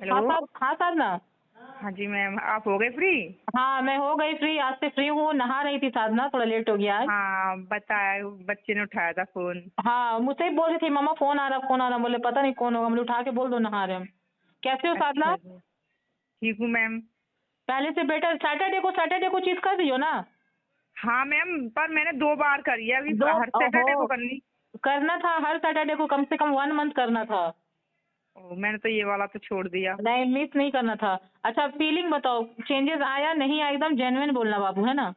Hello. हाँ साधना। हाँ जी ma'am, आप हो गए फ्री? हाँ मैं हो गई फ्री, आज से फ्री हूँ। नहा रही थी साधना, थोड़ा लेट हो गया आज। हाँ बताया, बच्चे ने उठाया था फोन। हाँ मुझसे ही बोल रही थी मम्मा फोन आ रहा फोन आ रहा, बोले पता नहीं कौन होगा, मुझे उठा के बोल दो नहा रहे हम। कैसे हो साधना? अच्छा जी, ठीक हूँ मैम। पहले से बेटर। सैटरडे को चीज कर रही हो ना? हाँ मैम, पर मैंने 2 बार करी है, अभी दो हर ओहो, सैटरडे को करनी। करना था हर सैटरडे को, कम से कम 1 मंथ करना था। मैंने तो ये वाला तो छोड़ दिया। नहीं, मिस नहीं करना था। अच्छा फीलिंग बताओ, चेंजेस आया नहीं आया? एकदम जेन्युइन बोलना बाबू, है ना?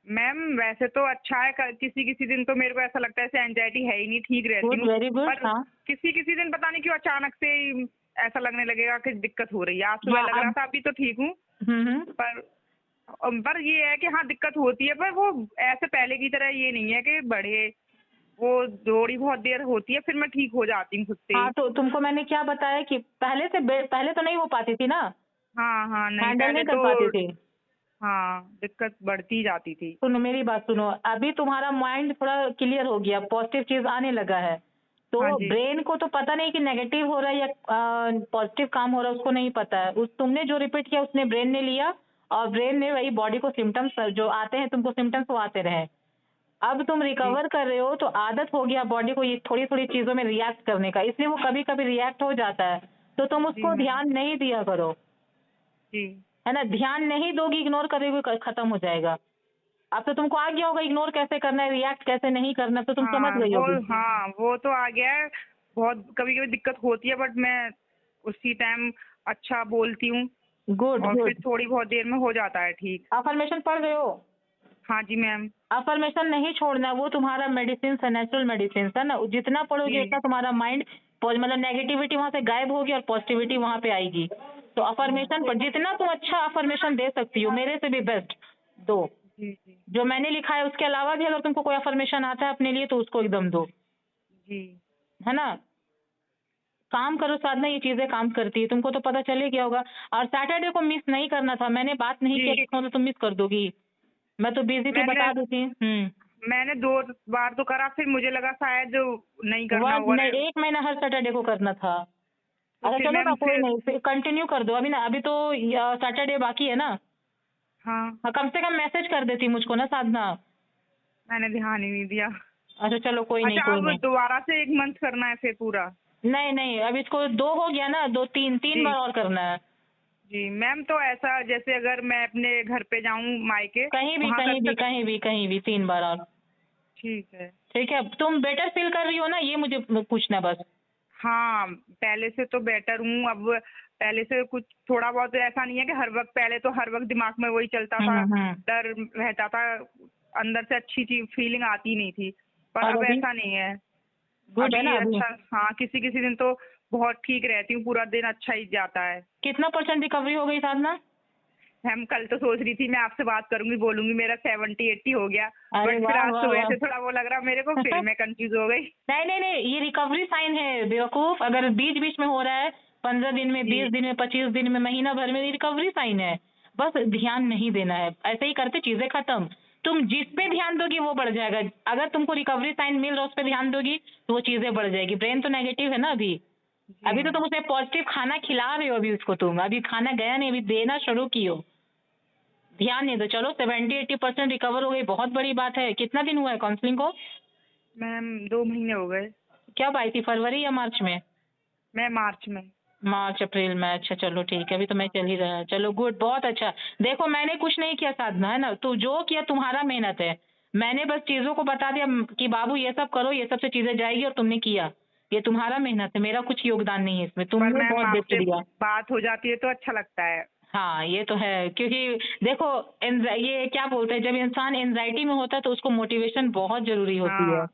मैम वैसे तो अच्छा है, किसी किसी दिन तो मेरे को ऐसा लगता है ऐसे एंजाइटी है ही नहीं, ठीक रहती गुड, हूँ। Very good. पर हाँ किसी किसी दिन पता नहीं क्यों अचानक से ही ऐसा लगने लगेगा कि दिक्कत हो रही है। आज सुबह हाँ लग रहा अब। था, अभी तो ठीक हूँ। हम्म। पर पर ये है कि हाँ दिक्कत होती है, पर वो ऐसे पहले की तरह ये नहीं है कि बढ़े। वो थोड़ी बहुत देर होती है, फिर मैं ठीक हो जाती हूँ खुद से हाँ ही। तो तुमको मैंने क्या बताया कि पहले तो नहीं हो पाती थी ना, हाँ हाँ, नहीं हैंडल पहले नहीं कर तो। पाती थी। हाँ, दिक्कत बढ़ती जाती थी। सुनो मेरी बात सुनो, अभी तुम्हारा माइंड थोड़ा क्लियर हो गया, पॉजिटिव चीज आने लगा है। तो हाँ जी। ब्रेन को तो पता नहीं कि नेगेटिव हो रहा है या पॉजिटिव काम हो रहा है, उसको नहीं पता है। उस तुमने जो रिपीट किया उसने ब्रेन ने लिया, और ब्रेन ने वही बॉडी को सिम्टम्स जो आते हैं तुमको सिम्टम्स वो आते रहे। अब तुम जी रिकवर कर रहे हो तो आदत हो गया बॉडी को ये थोड़ी थोड़ी चीजों में रिएक्ट करने का, इसलिए वो कभी कभी रिएक्ट हो जाता है। तो तुम जी उसको मैम। ध्यान नहीं दिया करो, जी है ना? ध्यान नहीं दोगी, इग्नोर करोगे, खत्म हो जाएगा। अब तो तुमको आ गया होगा इग्नोर कैसे करना है, रिएक्ट कैसे नहीं करना, तो तुम समझ हाँ गई वो, होगी। हाँ वो तो आ गया है। बहुत कभी कभी दिक्कत होती है, बट मैं उसी टाइम अच्छा बोलती हूँ। गुड और फिर गुड। थोड़ी बहुत देर में हो जाता है ठीक। अफर्मेशन पढ़ रहे हो? हाँ जी मैम। अफर्मेशन नहीं छोड़ना, वो तुम्हारा मेडिसिन है, नेचुरल मेडिसिन है ना। जितना पढ़ोगे जी उतना तुम्हारा माइंड मतलब नेगेटिविटी वहां से गायब होगी और पॉजिटिविटी वहां पे आएगी। तो अफर्मेशन पर जितना तुम अच्छा अफर्मेशन दे सकती हो, मेरे से भी बेस्ट दो। जी जी जो मैंने लिखा है उसके अलावा भी अगर तुमको कोई अफर्मेशन आता है अपने लिए तो उसको एकदम दो, जी है ना? काम करो साधना, ये चीजें काम करती है, तुमको तो पता चले गया होगा। और सैटरडे को मिस नहीं करना था, मैंने बात नहीं जी। किया तो तुम मिस कर दोगी। मैं तो बिजी थी, मैंने बता देती। मैंने 2 बार तो करा, फिर मुझे लगा शायद नहीं करना होगा। नहीं, 1 महीना हर सैटरडे को करना था। तो अच्छा फिर चलो ना, मैम कोई फिर। नहीं, फिर कंटिन्यू कर दो अभी ना, अभी तो सैटरडे बाकी है ना। हाँ, हाँ, कम से कम मैसेज कर देती मुझको ना साधना। मैंने ध्यान ही नहीं दिया। अच्छा चलो कोई नहीं अच्छा, कोई अब नहीं। दोबारा से 1 मंथ करना है फिर पूरा? नहीं नहीं, अभी इसको 2 हो गया ना, 2 3 3 जी बार और करना है। जी मैम, तो ऐसा जैसे अगर मैं अपने घर पे जाऊँ मायके, कहीं भी वहाँ कर कहीं भी सक। कहीं भी कहीं भी 3 बार और। ठीक है। ठीक है, तुम बेटर फील कर रही हो ना, ये मुझे पूछना बस। हाँ, पहले से तो बेटर हूँ अब। पहले से कुछ थोड़ा बहुत ऐसा नहीं है कि हर वक्त, पहले तो हर वक्त दिमाग में वही चलता था। हम्म। डर रहता था, अंदर से अच्छी चीज फीलिंग आती नहीं थी। पर और अब अभी ऐसा नहीं है। गुड है अभी ना अभी? अच्छा, हाँ किसी किसी दिन तो बहुत ठीक रहती हूँ, पूरा दिन अच्छा ही जाता है। कितना % रिकवरी हो गई साधना? मैम कल तो सोच रही थी मैं आपसे बात करूंगी, बोलूंगी मेरा 70-80 हो गया। अरे बट फिर वाह आज वाह सुबह वाह। से थोड़ा वो लग रहा मेरे को, फिर मैं कंफ्यूज हो गई। नहीं नहीं नहीं, ये रिकवरी साइन है बेवकूफ। अगर बीच बीच में हो रहा है, 15 दिन में, जी 20 दिन में, 25 दिन में, महीना भर में, रिकवरी साइन है। बस ध्यान नहीं देना है, ऐसे ही करते चीजें खत्म। तुम जिस पे ध्यान दोगी वो बढ़ जाएगा। अगर तुमको रिकवरी साइन मिल रहा है उस पे ध्यान दोगी तो वो चीजें बढ़ जाएगी। ब्रेन तो नेगेटिव है ना अभी। जी अभी तो तुम मैम। उसे पॉजिटिव खाना खिला रहे हो, अभी उसको तुम अभी खाना गया नहीं, अभी देना शुरू की हो। ध्यान नहीं दो, चलो 70-80% रिकवर हो गई, बहुत बड़ी बात है। कितना दिन हुआ है काउंसलिंग को? मैम 2 महीने हो गए। कब आई थी, फरवरी या मार्च में? मैं मार्च में। मार्च अप्रैल में, अच्छा चलो ठीक है, अभी तो मैं चल ही रहा है। चलो गुड, बहुत अच्छा। देखो मैंने कुछ नहीं किया साधना, है ना? तो जो किया तुम्हारा मेहनत है। मैंने बस चीजों को बता दिया कि बाबू ये सब करो, ये सब से चीजें जाएगी, और तुमने किया। ये तुम्हारा मेहनत है, मेरा कुछ योगदान नहीं है इसमें, पर तुमने मैम बहुत बेस्ट आपसे दिया। बात हो जाती है तो अच्छा लगता है। हाँ ये तो है, क्योंकि देखो ये क्या बोलते हैं, जब इंसान एंजाइटी में होता है तो उसको मोटिवेशन बहुत जरूरी होती है, हाँ,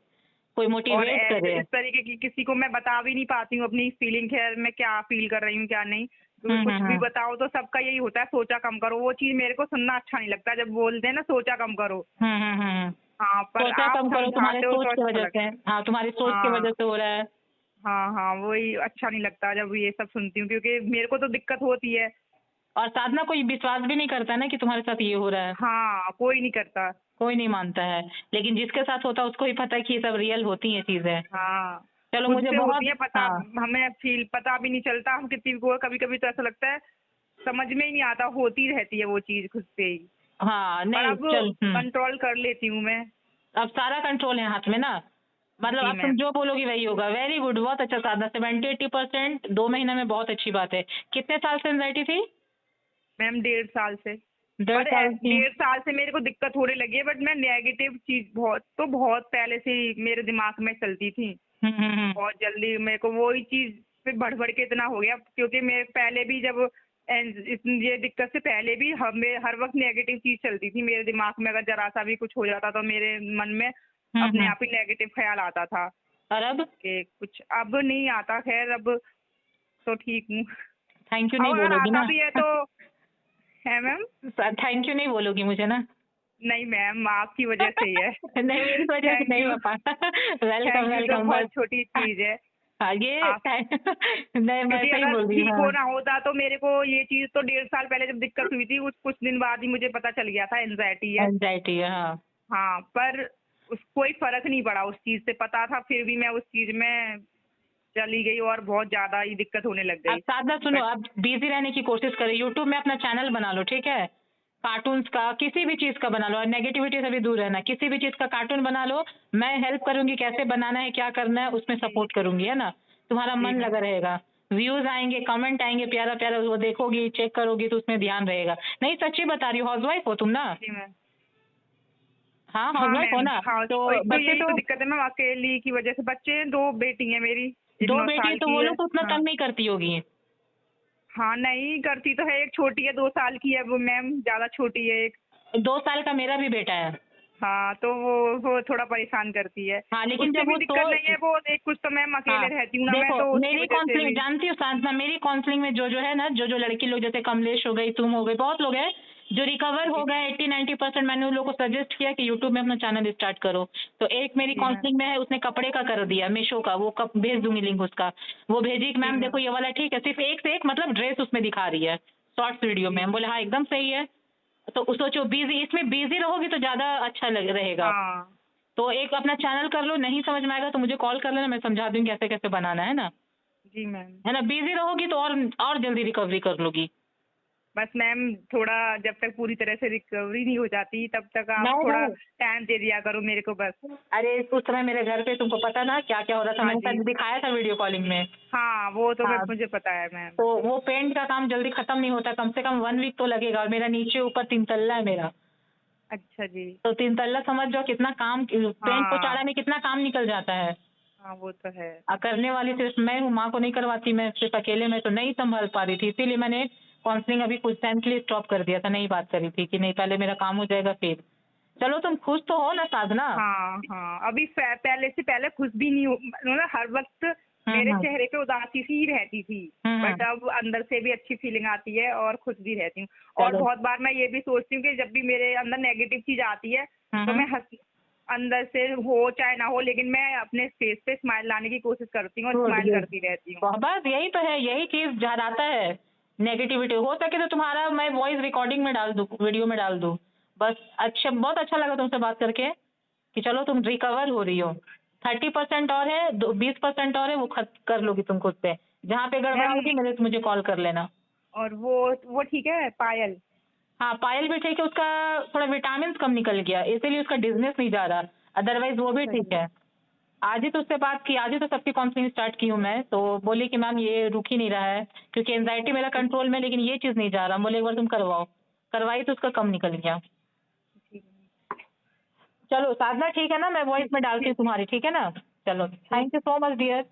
कोई और मोटिवेट ऐसे करे। इस तरीके की किसी को मैं बता भी नहीं पाती हूँ अपनी फीलिंग, है मैं क्या फील कर रही हूँ क्या नहीं, क्योंकि कुछ भी हम्म। बताओ तो सबका यही होता है सोचा कम करो। वो चीज मेरे को सुनना अच्छा नहीं लगता जब बोलते हैं ना सोचा कम करो। हम्म। हाँ, पर सोचा आप कम करो, तुम्हारे समझाते हो सोच तो की अच्छा वजह से। लगता है। हाँ, तुम्हारी सोच की वजह हाँ से हो रहा है। हाँ हाँ, वही अच्छा नहीं लगता जब ये सब सुनती हूँ, क्योंकि मेरे को तो दिक्कत होती है। और साधना कोई विश्वास भी नहीं करता ना कि तुम्हारे साथ ये हो रहा है। हाँ, कोई नहीं करता। कोई नहीं मानता है, लेकिन जिसके साथ होता है उसको ही पता है कि ये सब रियल होती हैं चीजें। हाँ, चलो खुद मुझे से बहुत होती है पता, हाँ हमें फील पता भी नहीं चलता हम कितनी को, कभी कभी तो ऐसा लगता है समझ में ही नहीं आता, होती रहती है वो चीज खुद से ही। हाँ पर नहीं अब चल कंट्रोल कर लेती हूँ मैं। अब सारा कंट्रोल है हाथ में ना, मतलब जी अब तुम मैम। जो बोलोगी वही होगा। वेरी गुड, बहुत अच्छा साधना। 70-80% 2 महीने में बहुत अच्छी बात है। कितने साल से एंजाइटी थी? मैम 1.5 साल से। 1.5 साल की। 1.5 साल से मेरे को दिक्कत होने लगी है, बट मैं नेगेटिव चीज बहुत पहले से ही मेरे दिमाग में चलती थी। हम्म। बहुत जल्दी मेरे को वही चीज फिर बढ़ बढ़ के इतना हो गया, क्योंकि मेरे पहले भी जब ये दिक्कत से पहले भी हमें हर वक्त नेगेटिव चीज चलती थी मेरे दिमाग में। अगर जरा सा भी कुछ हो जाता तो मेरे मन में अपने आप ही नेगेटिव ख्याल आता था और अब कि कुछ। अब नहीं आता, खैर अब तो ठीक हूँ। थैंक यू नहीं और अगर बोलोगी आता ना? भी है तो है मैम। थैंक यू नहीं बोलोगी मुझे ना? नहीं मैम, आपकी वजह से ही है। नहीं मेरी वजह से थैंक नहीं यू। हो पाता। वेलकम थैंक यू तो वेलकम बहुत बस। छोटी चीज है। हाँ ये आप, नहीं मैं क्योंकि सही अगर बोल रही हूँ। ठीक हाँ होना होता तो मेरे को ये चीज तो 1.5 साल पहले जब दिक्कत हुई थी कुछ दिन बाद ही मुझे पता चल गया था एंजाइटी है। एंजाइटी है हाँ। हाँ, पर कोई फर्क नहीं पड़ा, उस चीज से पता था फिर भी मैं उस चीज में चली गई और बहुत ज्यादा ही दिक्कत होने लग अब गई। साधना सुनो, बट अब बिजी रहने की कोशिश करो। यूट्यूब में अपना चैनल बना लो, ठीक है? कार्टून्स का, किसी भी चीज का बना लो, और नेगेटिविटी से भी दूर रहना। किसी भी चीज का कार्टून बना लो, मैं हेल्प करूंगी, कैसे बनाना है क्या करना है उसमें जी सपोर्ट करूंगी, है ना? तुम्हारा जी मन मैम। लगा रहेगा, व्यूज आएंगे, कमेंट आएंगे प्यारा प्यारा, वो देखोगी चेक करोगी तो उसमें ध्यान रहेगा। नहीं सच्ची बता रही हूँ, हाउसवाइफ हो तुम ना? जी मैम। हाँ हाँ हाउसवाइफ हो मैम, ना? हाँ तो एक तो बच्चे यही तो तो दिक्कत है मैम, अकेली की वजह से। बच्चे हैं, 2 बेटी हैं मेरी, एक 2 9 बेटी साल तो की वो है। लोग तो उतना हाँ तंग नहीं करती होगी। हाँ, नहीं करती तो है, एक छोटी है 2 साल की है वो मैम, ज्यादा छोटी है एक। 2 साल का मेरा भी बेटा है। हाँ तो वो थोड़ा परेशान करती है। हाँ लेकिन उससे जब भी वो दिक्कत नहीं है, वो एक कुछ तो मैम हाँ अकेले रहती हूँ ना मैं, देखो, तो उसकी मेरी वजह से काउंसलिंग भी। जानती हो साधना, मेरी काउंसलिंग में जो जो है ना, जो जो लड़की लोग जैसे कमलेश हो गई, तुम हो गई, बहुत लोग हैं जो रिकवर हो जी गए 80-90%। मैंने उन लोगों को सजेस्ट किया कि यूट्यूब में अपना चैनल स्टार्ट करो। तो एक मेरी जी मैम। काउंसलिंग में है, उसने कपड़े का कर दिया, मीशो का, वो कप भेज दूंगी लिंक उसका। वो भेजी कि जी मैम मैम। देखो ये वाला ठीक है, सिर्फ एक से एक मतलब ड्रेस उसमें दिखा रही है शॉर्ट्स वीडियो में। जी हम बोले हाँ एकदम सही है। तो सोचो बिजी, इसमें बिजी रहोगी तो ज्यादा अच्छा रहेगा। हाँ तो एक अपना चैनल कर लो, नहीं समझ में आएगा तो मुझे कॉल कर लेना, मैं समझा दूंगी कैसे कैसे बनाना है ना। जी मैम। है ना, बिजी रहोगी तो और जल्दी रिकवरी कर लोगी। बस मैम थोड़ा, जब तक पूरी तरह से रिकवरी नहीं हो जाती तब तक आप नहीं थोड़ा नहीं, टाइम दे दिया करो मेरे को बस। अरे उस समय मेरे घर पे तुमको पता ना क्या क्या हो रहा था, हाँ मैंने जी। शायद दिखाया था वीडियो कॉलिंग में। हाँ वो तो मैं, हाँ मुझे पता है मैम। तो वो पेंट का काम जल्दी खत्म नहीं होता, कम से कम 1 वीक तो लगेगा। और मेरा नीचे ऊपर 3 तल्ला है मेरा, अच्छा जी। तो 3 तल्ला समझ जाओ कितना काम, पेंट को हाँ चाड़ने में कितना काम निकल जाता है। हाँ वो तो है। करने वाली सिर्फ मैं हूँ, माँ को नहीं करवाती मैं, सिर्फ अकेले में तो नहीं संभाल पा रही थी, इसीलिए मैंने काउंसलिंग अभी कुछ टाइम के लिए स्टॉप कर दिया था। नहीं बात करी थी कि नहीं पहले मेरा काम हो जाएगा फिर। चलो तुम खुश तो हो ना साधना? हाँ हाँ, अभी पहले से पहले खुश भी नहीं हो, मतलब हर वक्त मेरे हम्म चेहरे पे उदासी सी ही रहती थी। बट हम्म। अब अंदर से भी अच्छी फीलिंग आती है और खुश भी रहती हूँ। और चलो बहुत बार मैं ये भी सोचती हूँ कि जब भी मेरे अंदर नेगेटिव चीज आती है तो हम्म। मैं हंस, अंदर से हो चाहे ना हो, लेकिन मैं अपने फेस पे स्माइल लाने की कोशिश करती हूँ और गुड स्माइल गुड। करती रहती हूँ। बस यही तो है, यही चीज जहराता है नेगेटिविटी। हो सके तो तुम्हारा मैं वॉइस रिकॉर्डिंग में डाल दूँ, वीडियो में डाल दूँ। बस अच्छा, बहुत अच्छा लगा तुमसे बात करके कि चलो तुम रिकवर हो रही हो। 30% और है, 20% और है, वो कर लोगी तुम खुद पे। जहाँ पे गड़बड़ मैम, होगी मुझे कॉल कर लेना। और वो ठीक है पायल? हाँ पायल भी ठीक है, उसका थोड़ा विटामिन कम निकल गया इसीलिए उसका डिजनेस नहीं जा रहा, अदरवाइज वो भी अच्छा ठीक जी। है। आज ही तो उससे बात की, आज ही तो सबकी काउंसलिंग स्टार्ट की हूँ मैं, तो बोली कि मैम ये रुक ही नहीं रहा है, क्योंकि एंजाइटी मेरा ठीक कंट्रोल में लेकिन ये चीज़ नहीं जा रहा। बोले एक बार तुम करवाओ, करवाई तो उसका कम निकल गया। ठीक चलो साधना ठीक है ना, मैं वॉइस ठीक में डालती हूँ ठीक तुम्हारी, ठीक है ना? चलो ठीक। Thank you so much dear.